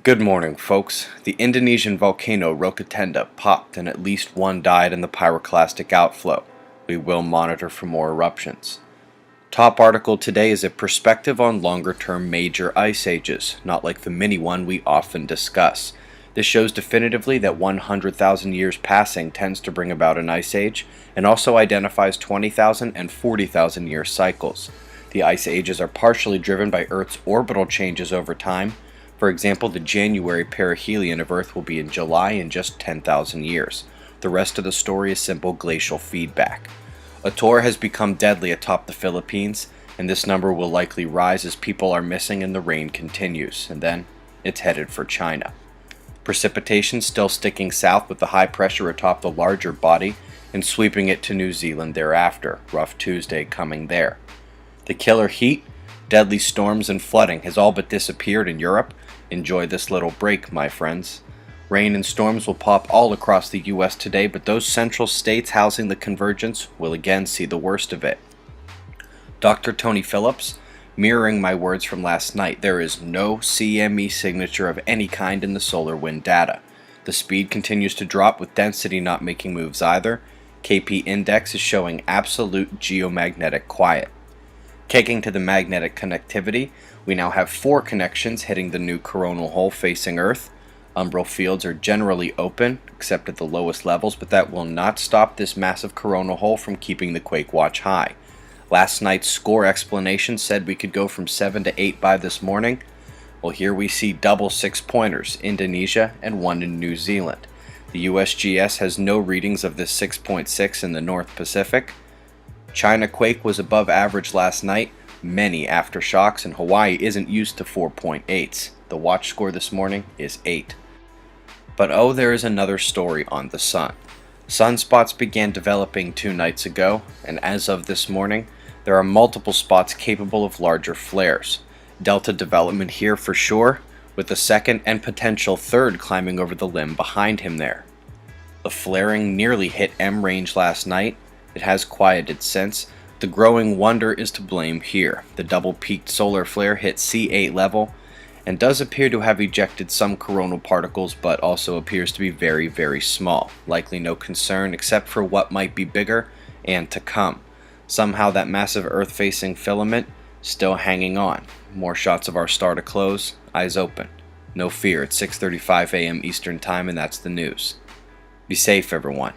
Good morning, folks. The Indonesian volcano Rokatenda popped and at least one died in the pyroclastic outflow. We will monitor for more eruptions. Top article today is a perspective on longer-term major ice ages, not like the mini one we often discuss. This shows definitively that 100,000 years passing tends to bring about an ice age, and also identifies 20,000 and 40,000 year cycles. The ice ages are partially driven by Earth's orbital changes over time. For example, the January perihelion of Earth will be in July in just 10,000 years. The rest of the story is simple glacial feedback. A tour has become deadly atop the Philippines, and this number will likely rise as people are missing and the rain continues, and then it's headed for China. Precipitation still sticking south with the high pressure atop the larger body and sweeping it to New Zealand thereafter, rough Tuesday coming there. The killer heat, deadly storms and flooding has all but disappeared in Europe. Enjoy this little break, my friends. Rain and storms will pop all across the US today, but those central states housing the convergence will again see the worst of it. Dr. Tony Phillips, mirroring my words from last night, there is no CME signature of any kind in the solar wind data. The speed continues to drop with density not making moves either. KP index is showing absolute geomagnetic quiet. Kicking to the magnetic connectivity, we now have 4 connections hitting the new coronal hole facing Earth. Umbral fields are generally open, except at the lowest levels, but that will not stop this massive coronal hole from keeping the quake watch high. Last night's score explanation said we could go from 7 to 8 by this morning. Well, here we see double 6-pointers, Indonesia and 1 in New Zealand. The USGS has no readings of this 6.6 in the North Pacific. China quake was above average last night, many aftershocks, and Hawaii isn't used to 4.8s. The watch score this morning is 8. But oh, there is another story on the sun. Sunspots began developing 2 nights ago, and as of this morning, there are multiple spots capable of larger flares. Delta development here for sure, with the second and potential third climbing over the limb behind him there. The flaring nearly hit M range last night. It has quieted since. The growing wonder is to blame here. The double-peaked solar flare hit C8 level and does appear to have ejected some coronal particles, but also appears to be very, very small. Likely no concern except for what might be bigger and to come. Somehow that massive Earth-facing filament still hanging on. More shots of our star to close. Eyes open. No fear, it's 6:35 a.m. Eastern Time, and that's the news. Be safe, everyone.